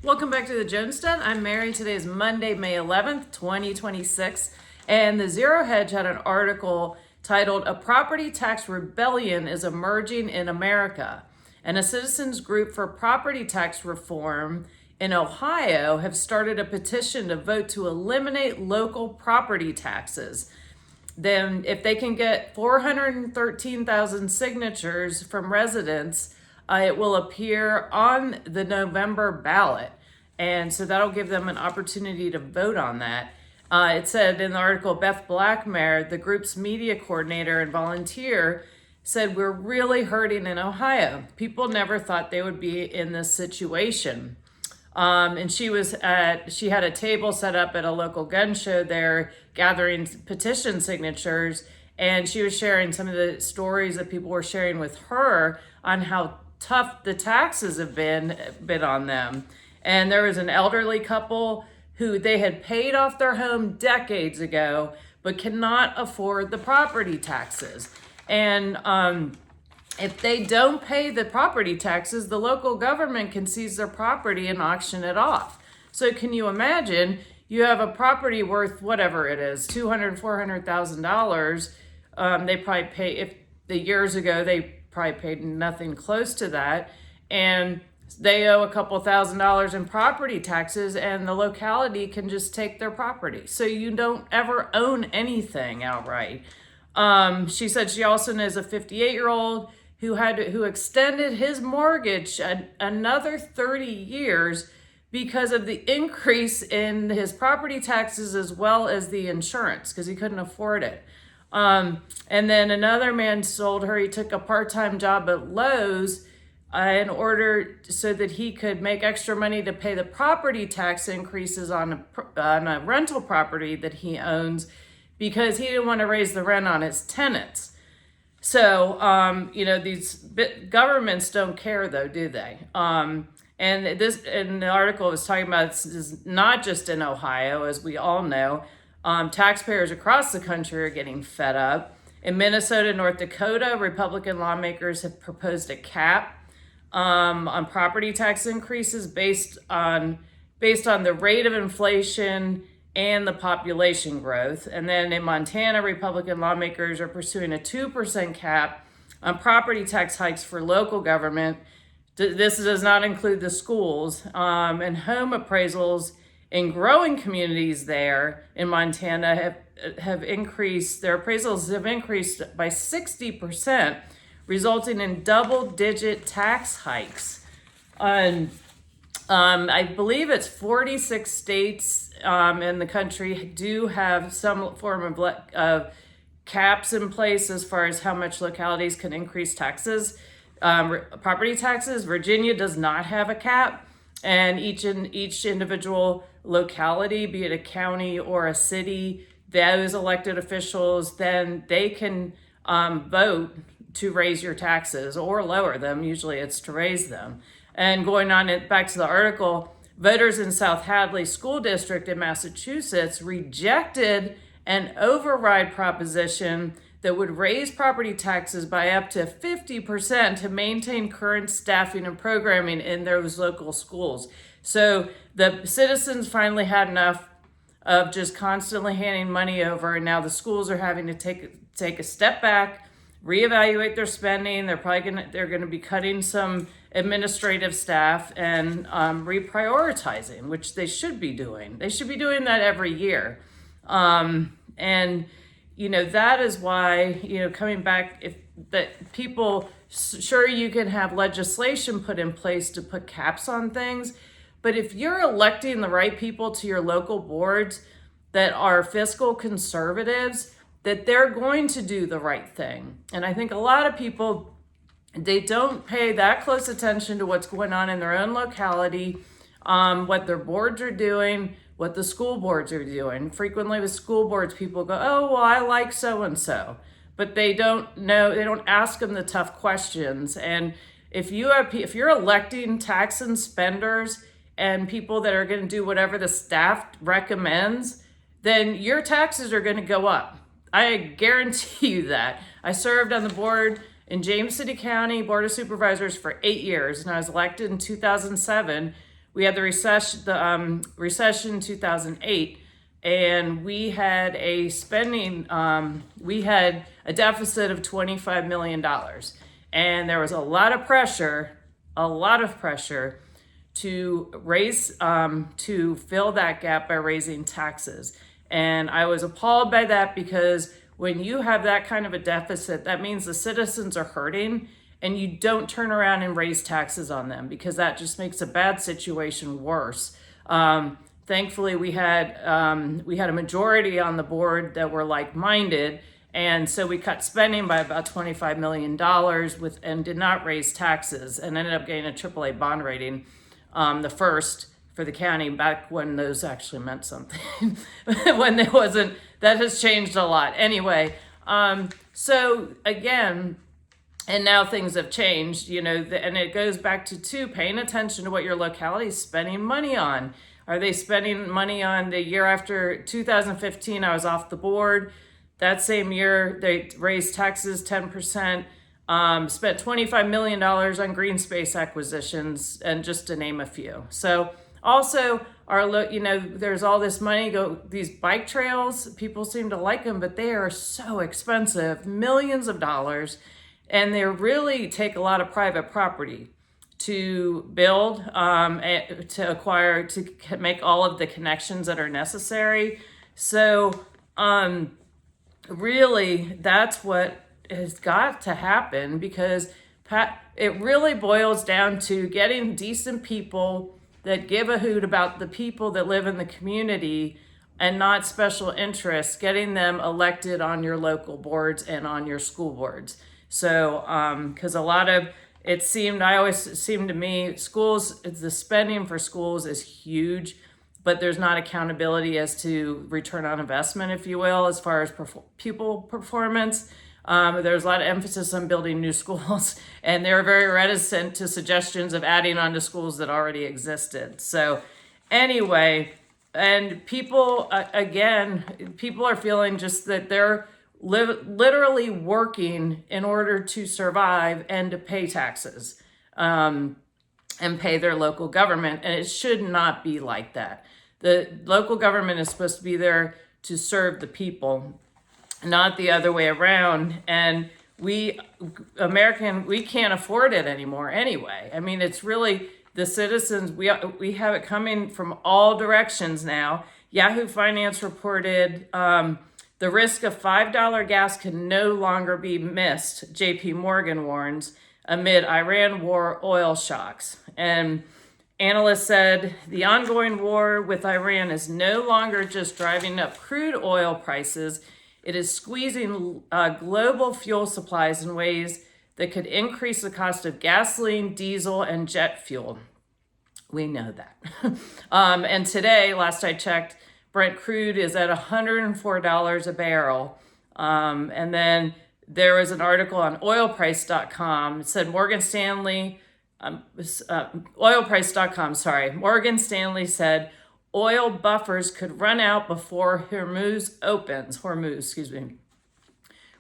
Welcome back to the Jones Den. I'm Mary. Today is Monday, May 11th, 2026. And the Zero Hedge had an article titled, "A Property Tax Rebellion is Emerging in America." And a citizens group for property tax reform in Ohio have started a petition to vote to eliminate local property taxes. Then, if they can get 413,000 signatures from residents, it will appear on the November ballot. And so that'll give them an opportunity to vote on that. It said in the article, Beth Blackmare, the group's media coordinator and volunteer, said, "We're really hurting in Ohio. People never thought they would be in this situation." And she had a table set up at a local gun show there, gathering petition signatures. And she was sharing some of the stories that people were sharing with her on how tough the taxes have been on them. And there was an elderly couple who they had paid off their home decades ago, but cannot afford the property taxes. And if they don't pay the property taxes, the local government can seize their property and auction it off. So can you imagine, you have a property worth whatever it is, $200,000, $400,000. They probably pay, if the years ago, they probably paid nothing close to that. And they owe a couple $1,000s in property taxes, and the locality can just take their property. So you don't ever own anything outright. She said she also knows a 58-year-old who extended his mortgage another 30 years because of the increase in his property taxes as well as the insurance, because he couldn't afford it. And then another man told her he took a part-time job at Lowe's in order so that he could make extra money to pay the property tax increases on a rental property that he owns, because he didn't want to raise the rent on his tenants. So, these governments don't care though, do they? And the article was talking about, this is not just in Ohio, as we all know. Taxpayers across the country are getting fed up. In Minnesota and North Dakota, Republican lawmakers have proposed a cap on property tax increases based on the rate of inflation and the population growth. And then in Montana, Republican lawmakers are pursuing a 2% cap on property tax hikes for local government. This does not include the schools. And home appraisals in growing communities there in Montana have increased, their appraisals have increased by 60%, resulting in double-digit tax hikes. I believe it's 46 states in the country do have some form of caps in place as far as how much localities can increase taxes, property taxes. Virginia does not have a cap, and each individual locality, be it a county or a city, those elected officials, then they can vote to raise your taxes or lower them. Usually it's to raise them. And going on back to the article, voters in South Hadley School District in Massachusetts rejected an override proposition that would raise property taxes by up to 50% to maintain current staffing and programming in those local schools. So the citizens finally had enough of just constantly handing money over, and now the schools are having to take a step back, reevaluate their spending. They're going to be cutting some administrative staff and reprioritizing, which they should be doing. They should be doing that every year. That is why, coming back, sure, you can have legislation put in place to put caps on things, but if you're electing the right people to your local boards that are fiscal conservatives, that they're going to do the right thing. And I think a lot of people, they don't pay that close attention to what's going on in their own locality, what their boards are doing, what the school boards are doing. Frequently with school boards, people go, "Oh, well, I like so-and-so," but they don't ask them the tough questions. And if you're electing tax and spenders and people that are going to do whatever the staff recommends, then your taxes are going to go up. I guarantee you that. I served on the board in James City County Board of Supervisors for 8 years, and I was elected in 2007. we had the recession 2008, and we had a we had a deficit of $25 million. And there was a lot of pressure to raise, to fill that gap by raising taxes. And I was appalled by that, because when you have that kind of a deficit, that means the citizens are hurting, and you don't turn around and raise taxes on them, because that just makes a bad situation worse. Thankfully, we had a majority on the board that were like-minded, and so we cut spending by about $25 million and did not raise taxes, and ended up getting a AAA bond rating, the first for the county, back when those actually meant something. When there wasn't, that has changed a lot. Anyway, so again, and now things have changed, and it goes back to paying attention to what your locality is spending money on. Are they spending money on the year after 2015? I was off the board. That same year, they raised taxes 10%, spent $25 million on green space acquisitions, and just to name a few. So also, there's all this money these bike trails, people seem to like them, but they are so expensive, millions of dollars, and they really take a lot of private property to build, to acquire, to make all of the connections that are necessary. So really, that's what has got to happen, because it really boils down to getting decent people that give a hoot about the people that live in the community, and not special interests, getting them elected on your local boards and on your school boards. So, because I always seemed to me, schools, the spending for schools is huge, but there's not accountability as to return on investment, if you will, as far as pupil performance. There's a lot of emphasis on building new schools, and they're very reticent to suggestions of adding on to schools that already existed. So anyway, and people are feeling just that they're literally working in order to survive and to pay taxes, and pay their local government. And it should not be like that. The local government is supposed to be there to serve the people, not the other way around. And we can't afford it anymore anyway. I mean, it's really the citizens, we have it coming from all directions now. Yahoo Finance reported the risk of $5 gas can no longer be missed, JP Morgan warns, amid Iran war oil shocks. And analysts said the ongoing war with Iran is no longer just driving up crude oil prices, it is squeezing global fuel supplies in ways that could increase the cost of gasoline, diesel, and jet fuel. We know that. And today, last I checked, Brent crude is at $104 a barrel. And then there was an article on oilprice.com. It said Morgan Stanley said oil buffers could run out before Hormuz opens.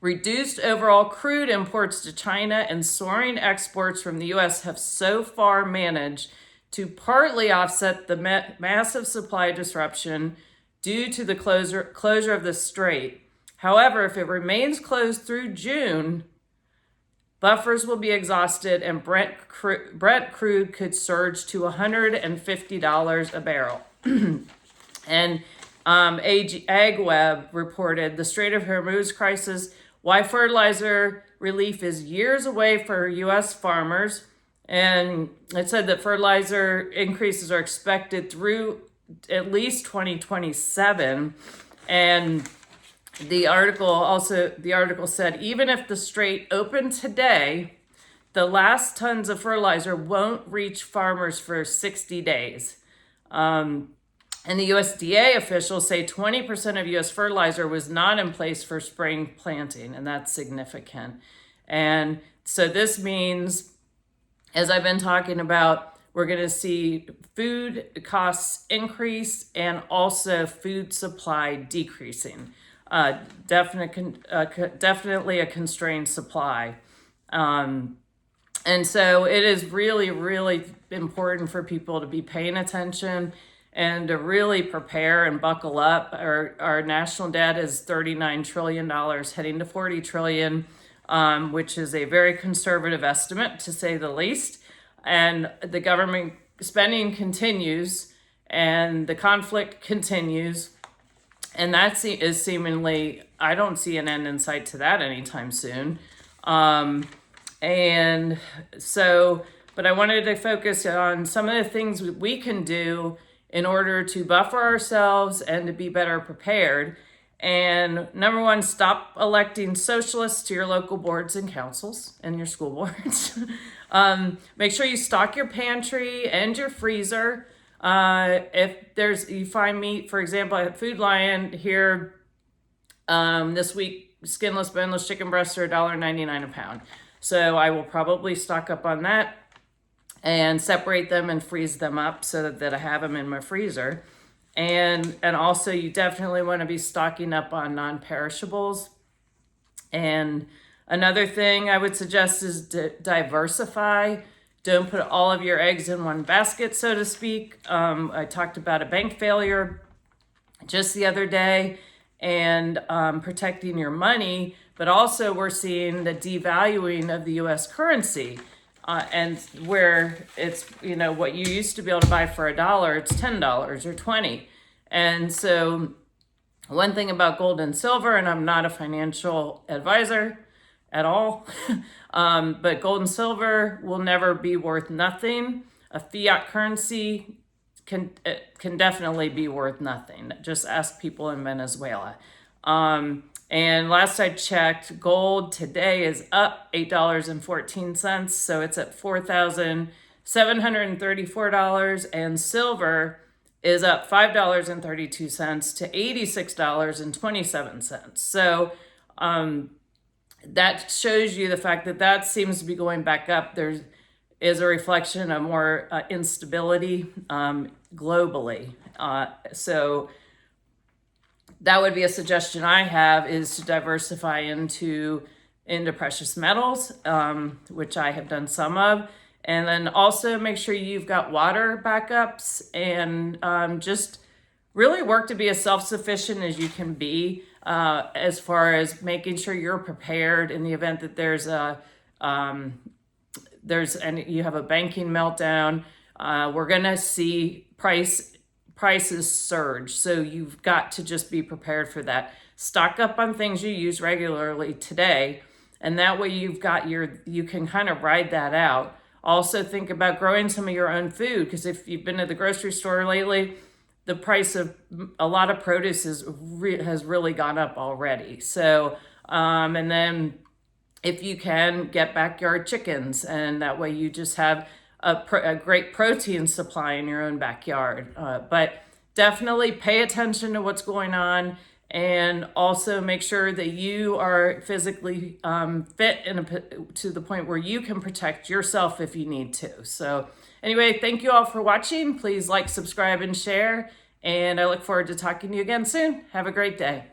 Reduced overall crude imports to China and soaring exports from the U.S. have so far managed to partly offset the massive supply disruption due to the closure of the strait. However, if it remains closed through June, buffers will be exhausted, and Brent crude could surge to $150 a barrel. And AgWeb reported the Strait of Hormuz crisis, why fertilizer relief is years away for U.S. farmers. And it said that fertilizer increases are expected through at least 2027. And the article said, even if the strait opened today, the last tons of fertilizer won't reach farmers for 60 days. And the USDA officials say 20% of U.S. fertilizer was not in place for spring planting, and that's significant. And so this means, as I've been talking about, we're going to see food costs increase and also food supply decreasing. Definitely a constrained supply. And And so it is really, really important for people to be paying attention and to really prepare and buckle up. Our national debt is $39 trillion, heading to 40 trillion, which is a very conservative estimate, to say the least. And the government spending continues, and the conflict continues. And that is seemingly, I don't see an end in sight to that anytime soon. And so, but I wanted to focus on some of the things we can do in order to buffer ourselves and to be better prepared. And number one, stop electing socialists to your local boards and councils and your school boards. Make sure you stock your pantry and your freezer. If you find meat, for example, at Food Lion here this week, skinless, boneless chicken breasts are $1.99 a pound. So I will probably stock up on that and separate them and freeze them up so that I have them in my freezer. And also you definitely want to be stocking up on non-perishables. And another thing I would suggest is to diversify. Don't put all of your eggs in one basket, so to speak. I talked about a bank failure just the other day, and protecting your money, but also we're seeing the devaluing of the US currency, and where it's, what you used to be able to buy for $1, it's $10 or $20. And so one thing about gold and silver, and I'm not a financial advisor at all, but gold and silver will never be worth nothing. A fiat currency can definitely be worth nothing. Just ask people in Venezuela. And last I checked, gold today is up $8.14, so it's at $4,734, and silver is up $5.32 to $86.27. So that shows you the fact that seems to be going back up. There is a reflection of more instability globally. So that would be a suggestion I have, is to diversify into precious metals, which I have done some of. And then also make sure you've got water backups, and just really work to be as self-sufficient as you can be, as far as making sure you're prepared in the event that you have a banking meltdown. We're gonna see prices surge, so you've got to just be prepared for that. Stock up on things you use regularly today, and that way you can kind of ride that out. Also think about growing some of your own food, because if you've been to the grocery store lately, the price of a lot of produce has really gone up already. So, and then if you can, get backyard chickens, and that way you just have a great protein supply in your own backyard. But definitely pay attention to what's going on, and also make sure that you are physically fit to the point where you can protect yourself if you need to. So anyway, thank you all for watching. Please like, subscribe, and share. And I look forward to talking to you again soon. Have a great day.